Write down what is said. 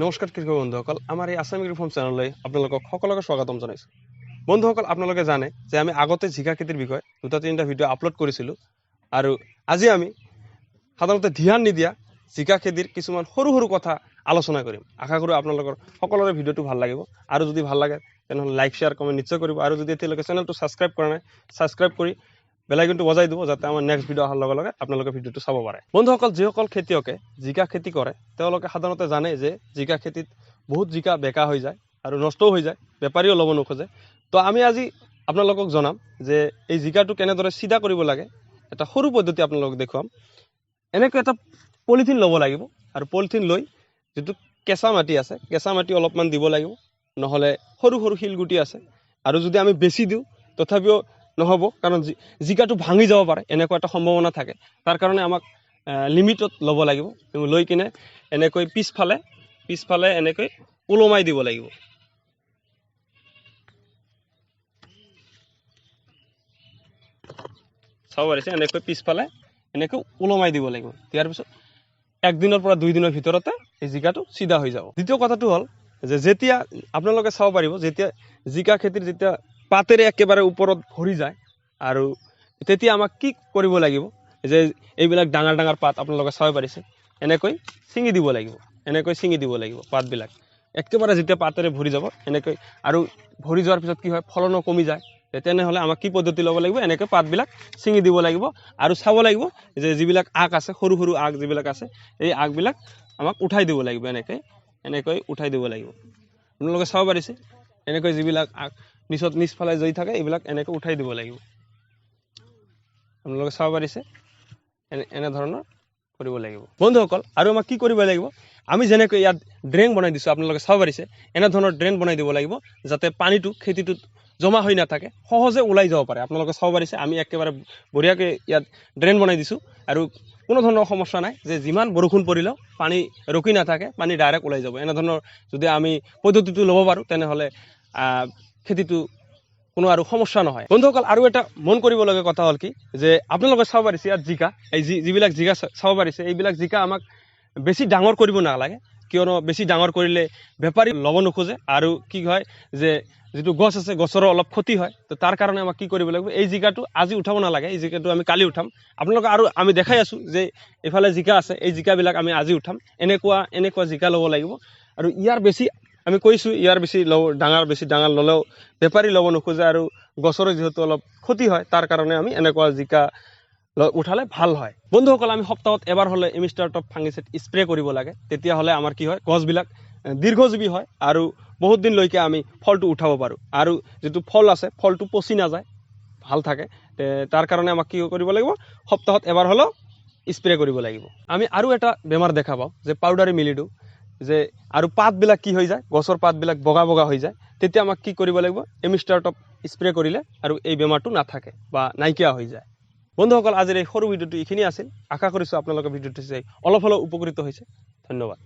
নমস্কাৰ কৃষক বন্ধুসকল, আমাৰ এই আছাম এগ্ৰি ফাৰ্ম চেনেললৈ আপোনালোকক সকলোকে স্বাগতম জনাইছোঁ। বন্ধুসকল, আপোনালোকে জানে যে আমি আগতে জিকা খেতিৰ বিষয়ে দুটা তিনিটা ভিডিঅ' আপলোড কৰিছিলোঁ আৰু আজি আমি সাধাৰণতে ধ্যান নিদিয়া জিকা খেতিৰ কিছুমান সৰু সৰু কথা আলোচনা কৰিম। আশা কৰোঁ আপোনালোকৰ সকলোৰে ভিডিঅ'টো ভাল লাগিব আৰু যদি ভাল লাগে তেনেহ'লে লাইক শ্বেয়াৰ কমেণ্ট নিশ্চয় কৰিব আৰু যদি এতিয়ালৈকে চেনেলটো ছাবস্ক্ৰাইব কৰা নাই ছাবস্ক্ৰাইব কৰি বেল আইকনটো বজাই দিব যাতে আমাৰ নেক্সট ভিডিঅ' অহাৰ লগে লগে আপোনালোকে ভিডিঅ'টো চাব পাৰে। বন্ধুসকল, যিসকল খেতিয়কে জিকা খেতি কৰে তেওঁলোকে সাধাৰণতে জানে যে জিকা খেতিত বহুত জিকা বেকা হৈ যায় আৰু নষ্টও হৈ যায়, বেপাৰীও ল'ব নোখোজে। তো আমি আজি আপোনালোকক জনাম যে এই জিকাটো কেনেদৰে চিধা কৰিব লাগে, এটা সৰু পদ্ধতি আপোনালোকক দেখুৱাম। এনেকৈ এটা পলিথিন ল'ব লাগিব আৰু পলিথিন লৈ যিটো কেঁচা মাটি আছে কেঁচা মাটি অলপমান দিব লাগিব, নহ'লে সৰু সৰু শিলগুটি আছে আৰু যদি আমি বেছি দিওঁ তথাপিও নহ'ব, কাৰণ জিকাটো ভাঙি যাব পাৰে, এনেকুৱা এটা সম্ভাৱনা থাকে। তাৰ কাৰণে আমাক লিমিটত ল'ব লাগিব। লৈ কিনে এনেকৈ পিছফালে এনেকৈ ওলমাই দিব লাগিব। চাব পাৰিছে, এনেকৈ পিছফালে এনেকৈ ওলমাই দিব লাগিব। ইয়াৰ পিছত একদিনৰ পৰা 2 দিনৰ ভিতৰতে এই জিকাটো চিধা হৈ যাব। দ্বিতীয় কথাটো হ'ল যে যেতিয়া আপোনালোকে চাব পাৰিব, যেতিয়া জিকা খেতিৰ যেতিয়া পাতেৰে একেবাৰে ওপৰত ভৰি যায় আৰু তেতিয়া আমাক কি কৰিব লাগিব, যে এইবিলাক ডাঙৰ ডাঙৰ পাত আপোনালোকে চাব পাৰিছে, এনেকৈ ছিঙি দিব লাগিব। এনেকৈ ছিঙি দিব লাগিব পাতবিলাক একেবাৰে যেতিয়া পাতেৰে ভৰি যাব এনেকৈ। আৰু ভৰি যোৱাৰ পিছত কি হয়, ফলনো কমি যায়। তেনেহ'লে আমাক কি পদ্ধতি ল'ব লাগিব, এনেকৈ পাতবিলাক ছিঙি দিব লাগিব আৰু চাব লাগিব যে যিবিলাক আগ আছে, সৰু সৰু আগ যিবিলাক আছে, এই আগবিলাক আমাক উঠাই দিব লাগিব। এনেকৈ উঠাই দিব লাগিব। আপোনালোকে চাব পাৰিছে, এনেকৈ যিবিলাক আগ নিচফালে জৈ থাকে এইবিলাক এনেকৈ উঠাই দিব লাগিব। আপোনালোকে চাব পাৰিছে, এনেধৰণৰ কৰিব লাগিব। বন্ধুসকল, আৰু আমাক কি কৰিব লাগিব, আমি যেনেকৈ ইয়াত ড্ৰেইন বনাই দিছোঁ আপোনালোকে চাব পাৰিছে, এনেধৰণৰ ড্ৰেইন বনাই দিব লাগিব যাতে পানীটো খেতিটোত জমা হৈ নাথাকে, সহজে ওলাই যাব পাৰে। আপোনালোকে চাব পাৰিছে, আমি একেবাৰে বঢ়িয়াকৈ ইয়াত ড্ৰেইন বনাই দিছোঁ আৰু কোনো ধৰণৰ সমস্যা নাই যে যিমান বৰষুণ পৰিলেও পানী ৰখি নাথাকে, পানী ডাইৰেক্ট ওলাই যাব। এনেধৰণৰ যদি আমি পদ্ধতিটো ল'ব পাৰোঁ তেনেহ'লে খেতিটো কোনো আৰু সমস্যা নহয়। বন্ধুসকল, আৰু এটা মন কৰিবলগীয়া কথা হ'ল কি, যে আপোনালোকে চাব পাৰিছে ইয়াত জিকা, এই যিবিলাক জিকা চাব পাৰিছে, এইবিলাক জিকা আমাক বেছি ডাঙৰ কৰিব নালাগে, কিয়নো বেছি ডাঙৰ কৰিলে বেপাৰী ল'ব নোখোজে আৰু কি হয় যে যিটো গছ আছে গছৰো অলপ ক্ষতি হয়। তো তাৰ কাৰণে আমাক কি কৰিব লাগিব, এই জিকাটো আজি উঠাব নালাগে, এই জিকাটো আমি কালি উঠাম। আপোনালোকে আৰু আমি দেখাই আছোঁ যে এইফালে জিকা আছে, এই জিকাবিলাক আমি আজি উঠাম। এনেকুৱা জিকা ল'ব লাগিব। আৰু ইয়াৰ বেছি আমি কৈছোঁ, ইয়াৰ বেছি ডাঙৰ ল'লেও বেপাৰী ল'ব নোখোজে আৰু গছৰো যিহেতু অলপ ক্ষতি হয়, তাৰ কাৰণে আমি এনেকুৱা জিকা উঠালে ভাল হয়। বন্ধুসকল, আমি সপ্তাহত এবাৰ হ'লে এমিষ্টাৰ টপ ফাংগিচাইড স্প্ৰে কৰিব লাগে। তেতিয়াহ'লে আমাৰ কি হয়, গছবিলাক দীৰ্ঘজীৱী হয় আৰু বহুত দিনলৈকে আমি ফলটো উঠাব পাৰোঁ আৰু যিটো ফল আছে ফলটো পচি নাযায়, ভাল থাকে। তাৰ কাৰণে আমাক কি কৰিব লাগিব, সপ্তাহত এবাৰ হ'লেও স্প্ৰে কৰিব লাগিব। আমি আৰু এটা বেমাৰ দেখা পাওঁ যে পাউডাৰী মিলিডু, যে আৰু পাতবিলাক কি হৈ যায়, গছৰ পাতবিলাক বগা বগা হৈ যায়। তেতিয়া আমাক কি কৰিব লাগিব, এমিষ্টাৰ টপ স্প্ৰে কৰিলে আৰু এই বেমাৰটো নাথাকে বা নাইকিয়া হৈ যায়। বন্ধুসকল, আজিৰ এই সৰু ভিডিঅ'টো এইখিনি আছিল। আশা কৰিছোঁ আপোনালোকৰ ভিডিঅ'টো চাই অলপ হ'লেও উপকৃত হৈছে। ধন্যবাদ।